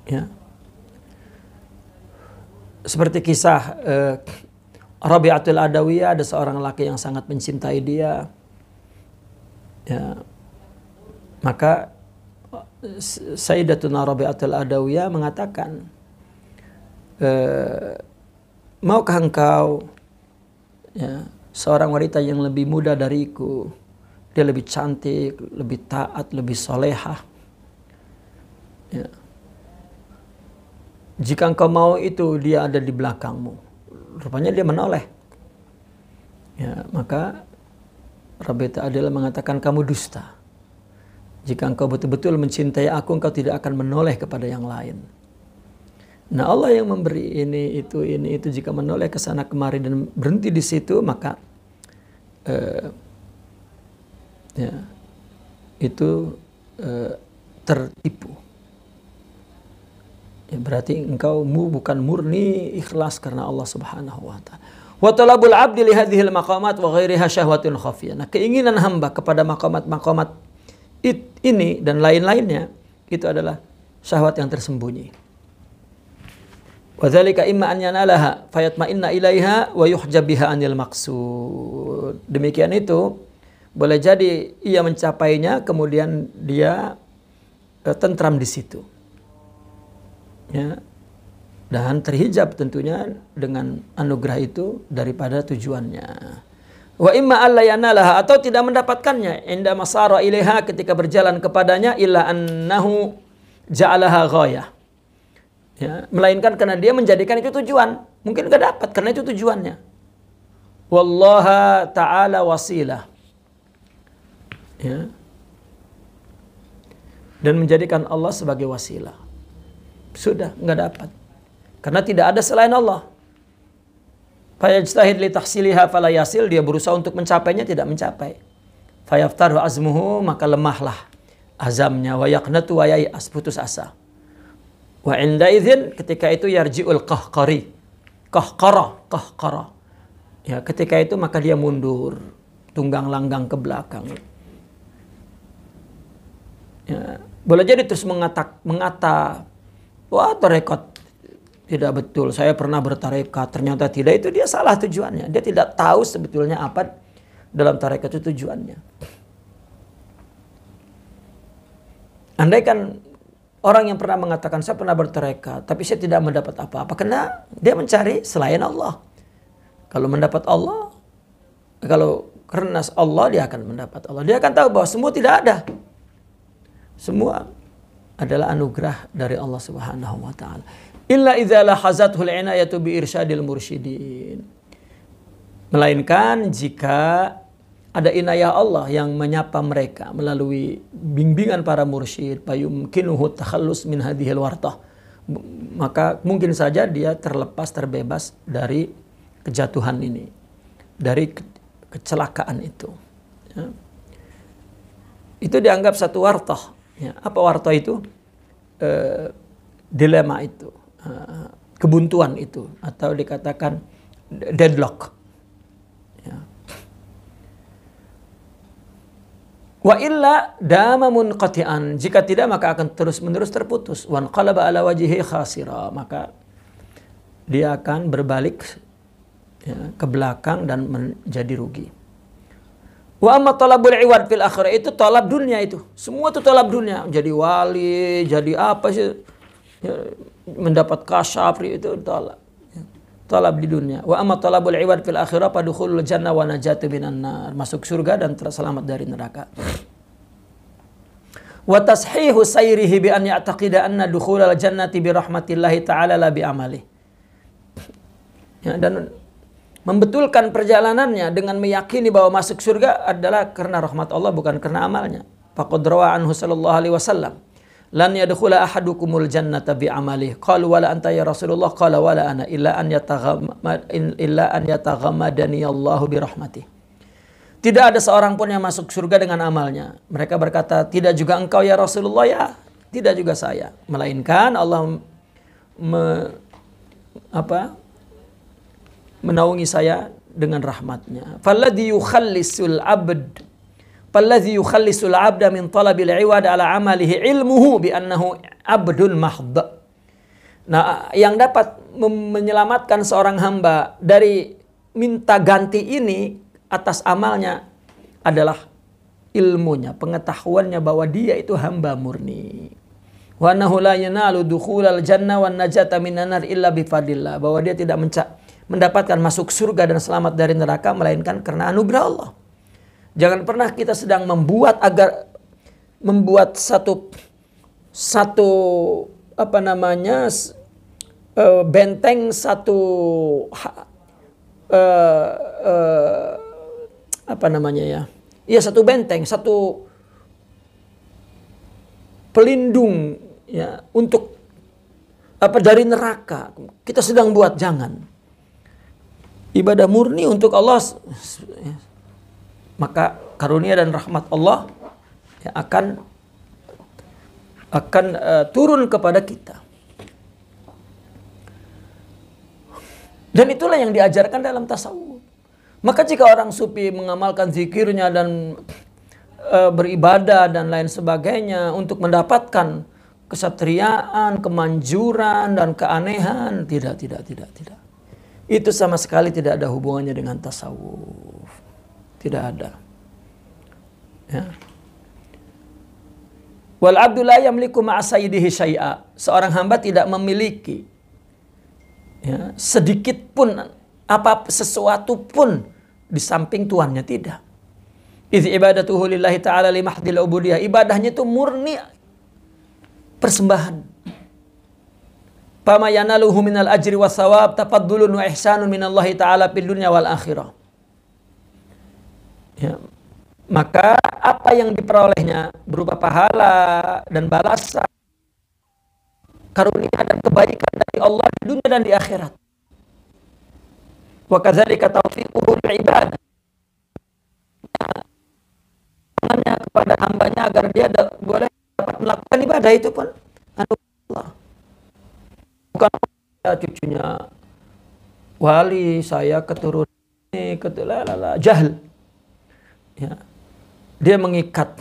Ya. Seperti kisah Rabi'atul Adawiyah, ada seorang laki yang sangat mencintai dia. Ya. Maka Sayyidatuna Rabi'atul Adawiyah mengatakan, maukah engkau, ya, seorang wanita yang lebih muda dariku, dia lebih cantik, lebih taat, lebih solehah. Ya. Jika engkau mau itu, dia ada di belakangmu. Rupanya dia menoleh. Ya, maka Rabi'atul Adawiyah mengatakan, kamu dusta. Jika engkau betul-betul mencintai aku, engkau tidak akan menoleh kepada yang lain. Nah, Allah yang memberi ini itu. Jika menoleh ke sana kemari dan berhenti di situ, maka ya, itu tertipu. Ya, berarti engkau bukan murni ikhlas karena Allah Subhanahu wa ta'ala. Wa talabul 'abdi li hadhil maqamat wa ghairiha syahwatun khafiyah. Nah, keinginan hamba kepada maqamat-maqamat ini dan lain-lainnya itu adalah syahwat yang tersembunyi. Wa dzalika imma an yanalaha fayatma'inna ilaiha wa yuhjab biha anil maqsud. Demikian itu boleh jadi ia mencapainya, kemudian dia tentram di situ. Ya, dan terhijab tentunya dengan anugerah itu daripada tujuannya. Wa imma alla yanalaha, atau tidak mendapatkannya, inda masara ilaiha, ketika berjalan kepadanya, illa annahu ja'alaha ghayah. Ya, melainkan karena dia menjadikan itu tujuan. Mungkin gak dapat karena itu tujuannya. Wallaha ta'ala wasilah. Ya. Dan menjadikan Allah sebagai wasilah. Sudah, nggak dapat. Karena tidak ada selain Allah. Fayajtahid li tahsiliha fala yasil, dia berusaha untuk mencapainya, tidak mencapai. Fayaftaru azmuhu, maka lemahlah azamnya. Wa yaqnatu wa yai'as, putus asa. Wa inda idzin, ketika itu yarji'ul qahqara. Ya, ketika itu maka dia mundur, tunggang langgang ke belakang. Ya, boleh jadi terus mengata, wah, tarekat tidak betul, saya pernah bertarekat, ternyata tidak, itu dia salah tujuannya. Dia tidak tahu sebetulnya apa dalam tarekat itu tujuannya. Andaikan orang yang pernah mengatakan, saya pernah bertarekat, tapi saya tidak mendapat apa-apa, karena dia mencari selain Allah. Kalau mendapat Allah, kalau karena Allah, dia akan mendapat Allah. Dia akan tahu bahwa semua tidak ada. Semua adalah anugerah dari Allah Subhanahu wa ta'ala. Illa idza lahazathul inayatu bi irsyadil mursyidin. Melainkan jika ada inayah Allah yang menyapa mereka melalui bimbingan para mursyid, fayumkinuhu takhallus min hadhil wartah. Maka mungkin saja dia terlepas, terbebas dari kejatuhan ini, dari kecelakaan itu. Ya. Itu dianggap satu wartah. Ya. Apa wartah itu? Dilema itu. kebuntuan itu, atau dikatakan deadlock. Ya. Wa illa dama munqati'an, jika tidak maka akan terus-menerus terputus. Wan qalaba ala wajhihi khasira, maka dia akan berbalik ya, ke belakang dan menjadi rugi. Wa amma talabul iwad fil akhirah, itu talab dunia itu. Semua itu talab dunia, jadi wali, jadi apa sih, ya, mendapat kasyaf itu talab. Talab di dunia. Wa amma talabul iwad fil akhirah fadukhulul jannah wa najatu minan nar, masuk surga dan terselamat dari neraka. Wa tashihu sayrihi bi an ya'taqida anna dukhulal jannati bi rahmatillahi ta'ala la bi amalihi. Ya, dan membetulkan perjalanannya dengan meyakini bahwa masuk surga adalah karena rahmat Allah, bukan karena amalnya. Faqad rawa anhu sallallahu alaihi wasallam, lan yadkhula ahadukumul jannata bi amalihi. Qalu wala anta ya Rasulullah? Qala wala ana illa an yataghammadani Allahu bi rahmatihi. Tidak ada seorang pun yang masuk surga dengan amalnya. Mereka berkata, tidak juga engkau ya Rasulullah? Ya, tidak juga saya. Melainkan Allah menaungi saya dengan rahmatnya. Falladhi yukhallisul abda min talabil iwad ala amalihi ilmuhu bi annahu abdul mahd. Nah, yang dapat menyelamatkan seorang hamba dari minta ganti ini atas amalnya adalah ilmunya, pengetahuannya bahwa dia itu hamba murni. Wa annahu la yanalu dukhulal jannah wan najata minan nar illa bi fadlillah, bahwa dia tidak mendapatkan masuk surga dan selamat dari neraka melainkan karena anugerah Allah. Jangan pernah kita sedang membuat satu benteng, satu satu benteng, satu pelindung ya untuk dari neraka. Kita sedang buat, jangan. Ibadah murni untuk Allah, maka karunia dan rahmat Allah ya, akan turun kepada kita. Dan itulah yang diajarkan dalam tasawuf. Maka jika orang sufi mengamalkan zikirnya dan beribadah dan lain sebagainya untuk mendapatkan kesatriaan, kemanjuran dan keanehan, tidak. Itu sama sekali tidak ada hubungannya dengan tasawuf. Tidak ada. Ya. Wal abdu la yamliku ma'a sayyidihi syai'a. Seorang hamba tidak memiliki ya, sedikit pun sesuatu pun di samping Tuhannya, tidak. Idz ibadatuhu lillahi ta'ala li mahdil ubudiyah. Ibadahnya itu murni persembahan. Fama yanaluhu minal ajri was thawab tafaddulun wa ihsanun minallahi ta'ala fid dunya wal akhirah. Ya. Maka apa yang diperolehnya berupa pahala dan balasan, karunia dan kebaikan dari Allah di dunia dan di akhirat. Wa kadzalika taufiquhu bil ibadah. Tangannya kepada hambanya agar dia boleh dapat melakukan ibadah itu pun anugerah Allah. Bukan cucunya wali, saya keturunan jahil. Ya. Dia mengikat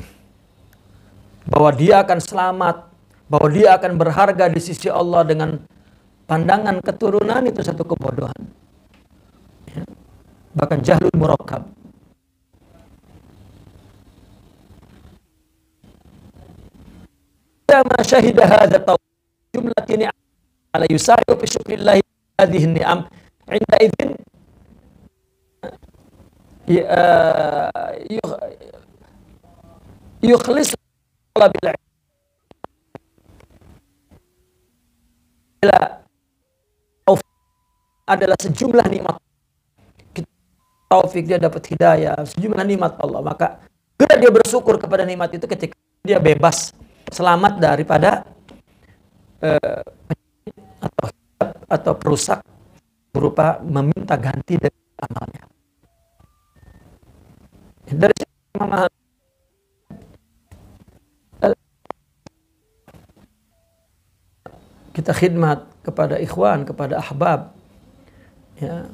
bahwa dia akan selamat, bahwa dia akan berharga di sisi Allah dengan pandangan keturunan, itu satu kebodohan. Ya. Bahkan jahlul murakkab. Ma syahida hadza jumlatin ala yusari'u fi syukrillah hadhihi ni'am 'inda idzin yukhlis talabil adalah sejumlah nikmat. Taufik, dia dapat hidayah, sejumlah nikmat Allah, maka dia bersyukur kepada nikmat itu ketika dia bebas, selamat daripada atau perusak berupa meminta ganti dari amalnya. Dari kita berkhidmat kepada ikhwan, kepada ahbab, ya,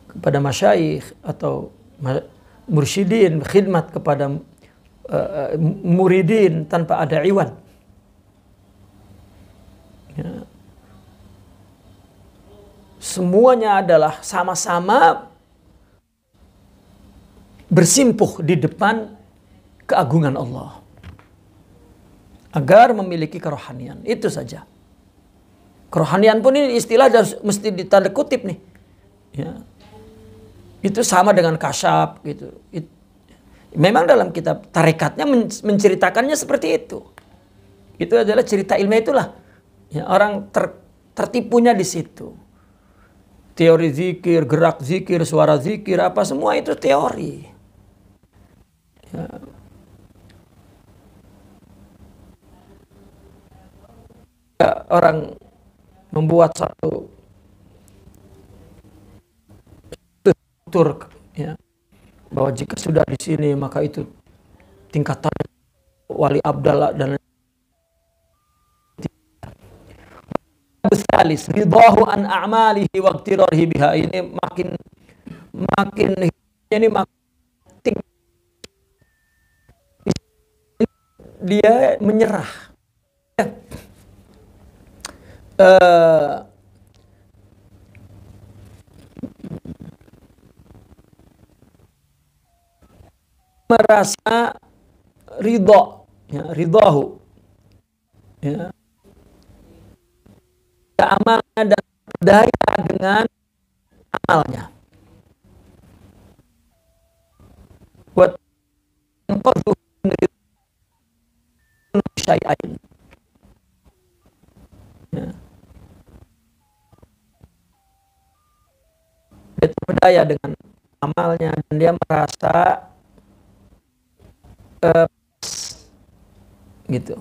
kepada masyayikh atau mursyidin, berkhidmat kepada muridin tanpa ada iwad. Ya. Semuanya adalah sama-sama bersimpuh di depan keagungan Allah agar memiliki kerohanian. Itu saja. Kerohanian pun ini istilah mesti ditanda kutip nih. Ya. Itu sama dengan kasyaf gitu. Memang dalam kitab tarekatnya menceritakannya seperti itu. Itu adalah cerita ilmiah itulah. Ya, orang tertipunya di situ. Teori zikir, gerak zikir, suara zikir, apa semua itu teori. Ya. Orang membuat satu struktur, ya, bahwa jika sudah di sini maka itu tingkatan wali abdallah dan salis ridahu an a'malihi wa iqtirarihi biha. Ini makin ini makin dia menyerah. Merasa ridha, ya, ridahu, ya, amalnya dan berdaya dengan amalnya. Buat syai'ain. Ya. Dia berdaya dengan amalnya dan dia merasa gitu.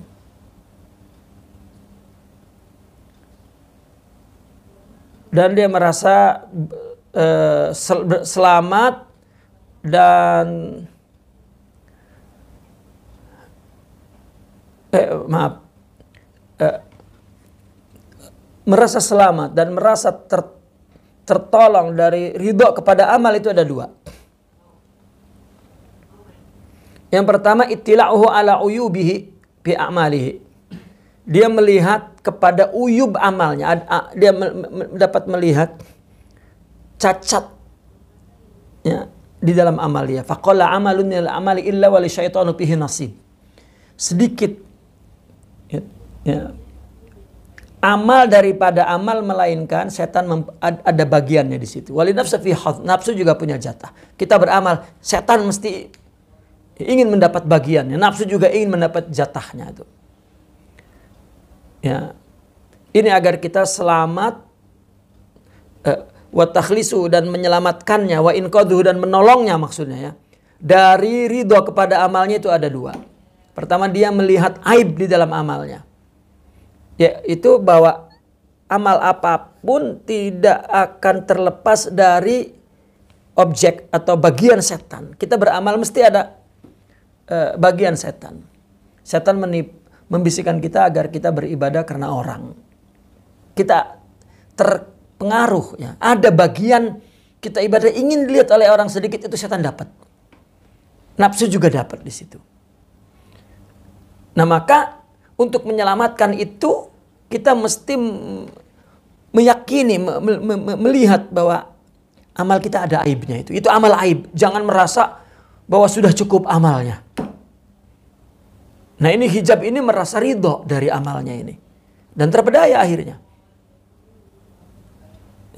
Dan dia merasa selamat dan merasa selamat dan merasa tertolong dari ridho kepada amal. Itu ada dua. Yang pertama, ittila'uhu ala uyubihi bi a'malihi. Dia melihat kepada uyub amalnya. Dia dapat melihat cacat, ya, di dalam amal dia. Faqala amalun minal amali illa wa li syaitanu fihi nasib. Sedikit, ya, amal daripada amal melainkan setan ada bagiannya di situ. Wali nafsu fi hadz. Nafsu juga punya jatah. Kita beramal, setan mesti ingin mendapat bagiannya. Nafsu juga ingin mendapat jatahnya itu. Ya. Ini agar kita selamat wa takhlisu dan menyelamatkannya, wa inqadhu dan menolongnya maksudnya, ya. Dari ridho kepada amalnya itu ada dua. Pertama, dia melihat aib di dalam amalnya. Yaitu bahwa amal apapun tidak akan terlepas dari objek atau bagian setan. Kita beramal mesti ada bagian setan. Setan membisikkan kita agar kita beribadah karena orang. Kita terpengaruh, ya. Ada bagian kita ibadah ingin dilihat oleh orang sedikit, itu setan dapat. Nafsu juga dapat di situ. Nah, maka untuk menyelamatkan itu kita mesti meyakini, melihat bahwa amal kita ada aibnya itu. Itu amal aib. Jangan merasa bahwa sudah cukup amalnya. Nah, ini hijab ini merasa ridho dari amalnya ini. Dan terpedaya akhirnya.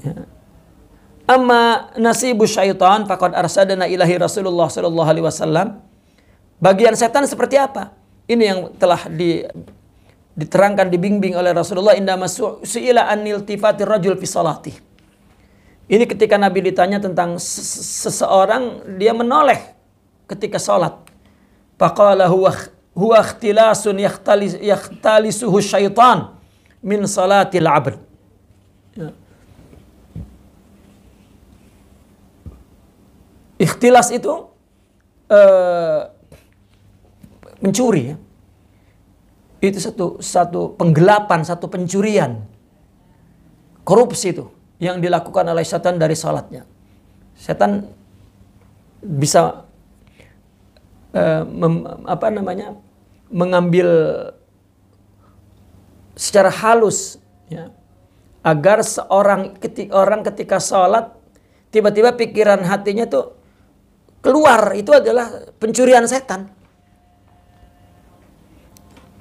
Ya. Amma nasibu syaitan faqad arsadana ilahi Rasulullah sallallahu alaihi wasallam. Bagian setan seperti apa? Ini yang telah diterangkan, dibimbing oleh Rasulullah indama su'ila an iltifatir rajul fi salati. Ini ketika Nabi ditanya tentang seseorang, dia menoleh ketika salat. Faqala huwa ikhtilasun yakhtalisuhu syaitan min salatil abd. Ya. Ikhtilas itu mencuri, ya. Itu satu penggelapan, satu pencurian. korupsi itu yang dilakukan oleh setan dari salatnya. Setan bisa mengambil secara halus, ya, agar orang ketika sholat tiba-tiba pikiran hatinya tuh keluar, itu adalah pencurian setan.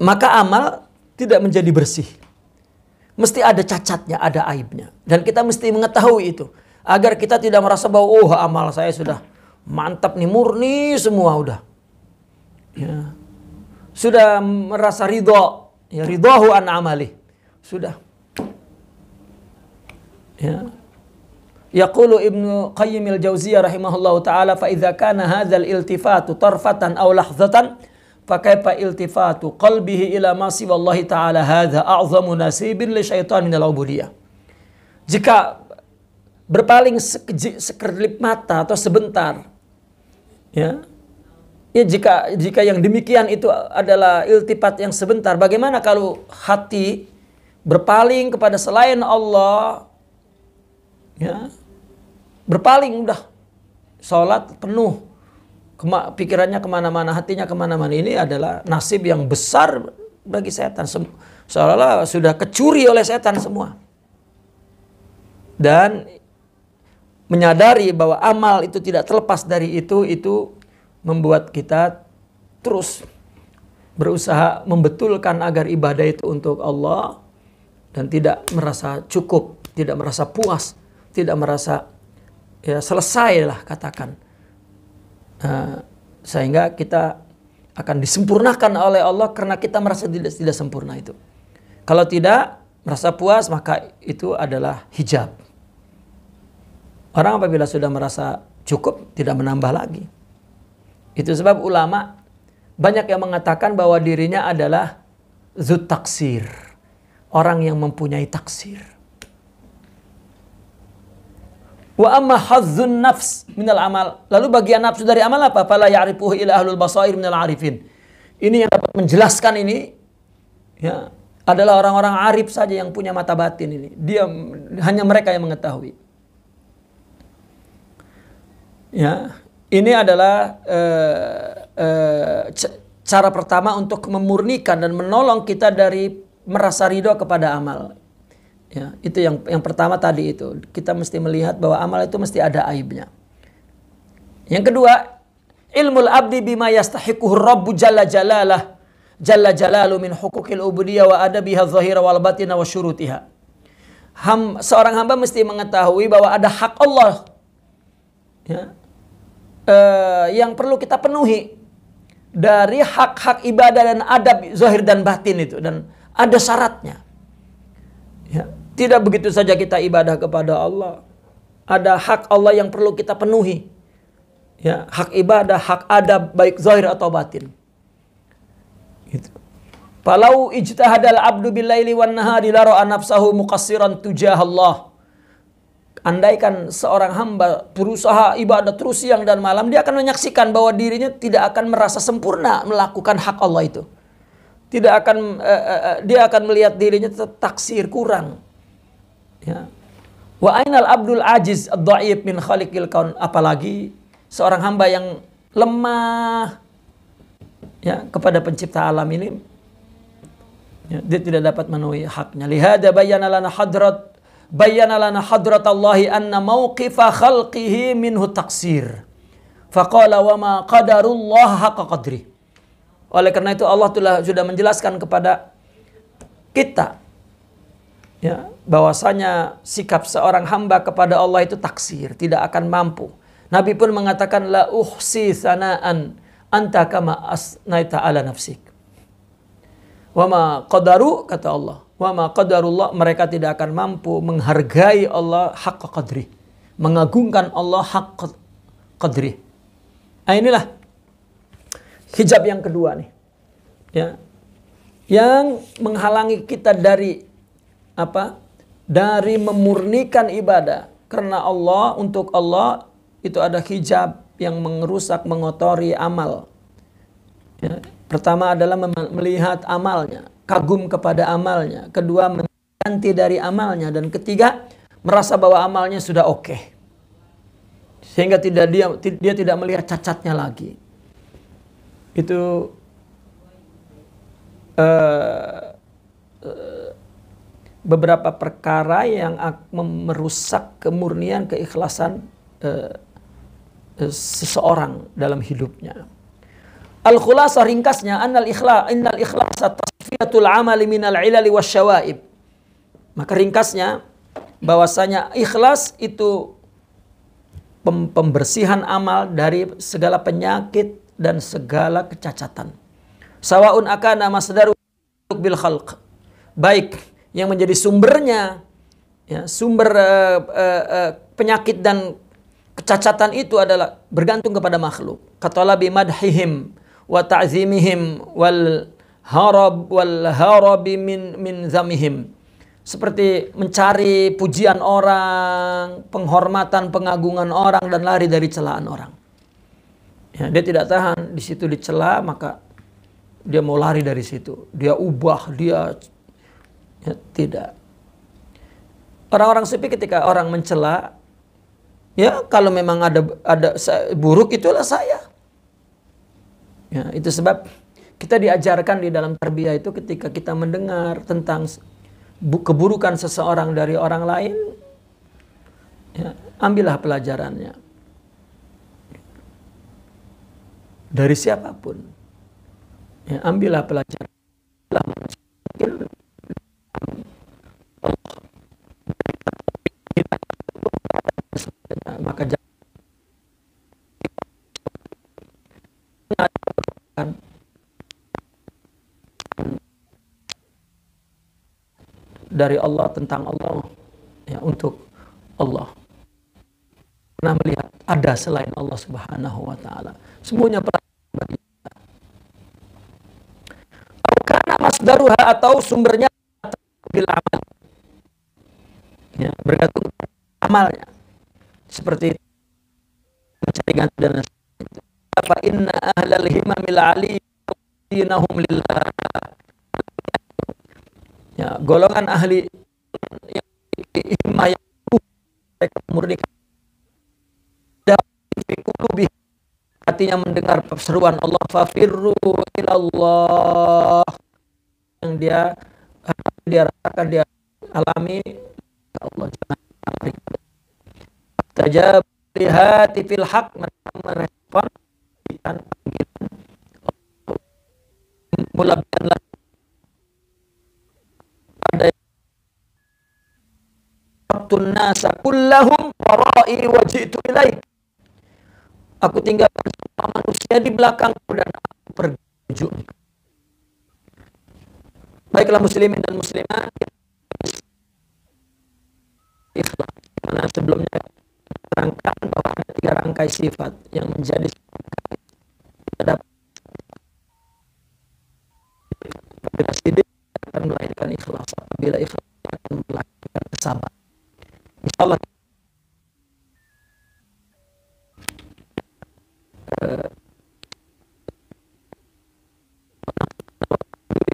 Maka amal tidak menjadi bersih. Mesti ada cacatnya, ada aibnya. Dan kita mesti mengetahui itu. Agar kita tidak merasa bahwa, oh amal saya sudah mantap nih, murni semua udah. Ya. Sudah merasa ridho. Ya, ridhohu an amali. Sudah. Ya. Yaqulu Ibnu Qayyim al-Jauziyah rahimahullahu ta'ala, fa idza kana hadzal iltifatu tarfatan aw lahzatan fakaifa iltifatu qalbihi ila ma siwallahi ta'ala hadza a'zamu nasibin li syaitan minal ubudiyah. Jika berpaling sekelip mata atau sebentar, ya jika yang demikian itu adalah iltifat yang sebentar, bagaimana kalau hati berpaling kepada selain Allah, ya berpaling udah sholat penuh, pikirannya kemana-mana, hatinya kemana-mana. Ini adalah nasib yang besar bagi setan. Seolah-olah sudah kecuri oleh setan semua. Dan menyadari bahwa amal itu tidak terlepas dari itu membuat kita terus berusaha membetulkan agar ibadah itu untuk Allah dan tidak merasa cukup, tidak merasa puas, tidak merasa ya selesai lah katakan. Sehingga kita akan disempurnakan oleh Allah karena kita merasa tidak sempurna itu. Kalau tidak merasa puas, maka itu adalah hijab. Orang apabila sudah merasa cukup, tidak menambah lagi. Itu sebab ulama banyak yang mengatakan bahwa dirinya adalah zut taksir, orang yang mempunyai taksir. Wa amma hazzun nafs minal amal. Lalu bagian nafsu dari amal apa? Fala ya'rifuhu ila ahlul basair minal arifin. Ini yang dapat menjelaskan ini, ya, adalah orang-orang arif saja yang punya mata batin ini. Hanya mereka yang mengetahui. Ya, ini adalah cara pertama untuk memurnikan dan menolong kita dari merasa ridho kepada amal. Ya, itu yang pertama tadi itu. Kita mesti melihat bahwa amal itu mesti ada aibnya. Yang kedua, ilmul abdi bima yastahiquhu rabbu jalla jalalu min huquqil ubudiyah wa adabiha zahira wal batina wa syurutiha. Seorang hamba mesti mengetahui bahwa ada hak Allah, ya, yang perlu kita penuhi dari hak-hak ibadah dan adab zahir dan batin itu, dan ada syaratnya. Ya, tidak begitu saja kita ibadah kepada Allah. Ada hak Allah yang perlu kita penuhi. Ya, hak ibadah, hak adab baik zahir atau batin. Gitu. Falau ijtahadal abdu billaili wan nahari la ra'a nafsahu muqassiran tujah Allah. Andaikan seorang hamba berusaha ibadah terus siang dan malam, dia akan menyaksikan bahwa dirinya tidak akan merasa sempurna melakukan hak Allah itu. Dia akan melihat dirinya taksir, kurang. Ya. Wa ainal abdul ajiz ad-dha'if min khaliqil kaun. Apalagi seorang hamba yang lemah, ya, kepada pencipta alam ini, ya, dia tidak dapat memenuhi haknya. Lihada bayyana lana hadratallahi anna mauqifa khalqihi minhu taksir. Faqala wa ma qadarullah haqqa qadri. Oleh karena itu Allah sudah menjelaskan kepada kita, ya, bahwasanya sikap seorang hamba kepada Allah itu taksir, tidak akan mampu. Nabi pun mengatakan la uhsi sanaan anta kama asnaita ala nafsik. Wa ma qadaru, kata Allah, wa ma qadarullah, mereka tidak akan mampu menghargai Allah haqqa qadri, mengagungkan Allah haqqa qadri. Nah, inilah hijab yang kedua nih, ya, yang menghalangi kita dari apa? Dari memurnikan ibadah. Karena Allah, untuk Allah itu ada hijab yang merusak, mengotori amal. Ya, pertama adalah melihat amalnya, kagum kepada amalnya. Kedua, anti dari amalnya. Dan ketiga, merasa bahwa amalnya sudah oke. Sehingga dia tidak melihat cacatnya lagi. Itu beberapa perkara yang merusak kemurnian, keikhlasan seseorang dalam hidupnya. Al-khulasah, ringkasnya, innal ikhlasa tasfiyatul amali minal ilali wasyawaib. Maka ringkasnya bahwasanya ikhlas itu pembersihan amal dari segala penyakit dan segala kecacatan. Sawaun akana masdaru bil khalq. Baik yang menjadi sumbernya, ya, sumber penyakit dan kecacatan itu adalah bergantung kepada makhluk. Katalabi madhihim wa ta'zimihim wal harabi min zamihim. Seperti mencari pujian orang, penghormatan, pengagungan orang, dan lari dari celaan orang. Ya, dia tidak tahan di situ dicela, maka dia mau lari dari situ. Dia ubah, ya, tidak. Orang-orang sufi ketika orang mencela, ya kalau memang ada buruk, itulah saya. Ya, itu sebab kita diajarkan di dalam tarbiyah itu ketika kita mendengar tentang keburukan seseorang dari orang lain, ya, ambillah pelajarannya dari siapapun, ya, ambillah pelajaran. Mungkin Allah, maka jangan dari Allah tentang Allah, ya, untuk Allah. Pernah melihat ada selain Allah Subhanahu wa taala. Semuanya pelajaran bagi kita. Karena masdaruha atau sumbernya bil amal. Ya, bergantung amalnya. Seperti mencari ganti dan fa inna ahlal himamil aliyinahum lillah. Ya, golongan ahli himmah yang mereka murni hatinya mendengar seruan Allah, fafirru ilallah, yang dia rasakan, dia alami, Allah jangan lari. Tajab lihati fil haq, merespon dengan panggilan mulabbian. Ada yang nasa kullahum wara'i wa ji'tu ilaik. Aku tinggalkan semua manusia di belakangku dan aku pergi menuju. Baiklah muslimin dan muslimat, ikhlas. Karena sebelumnya terangkan bahwa ada 3 rangkai sifat yang menjadi apabila sidik akan melahirkan ikhlas, apabila ikhlas akan melahirkan kesabaran. Insyaallah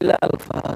Alhamdulillah, al-Fatihah.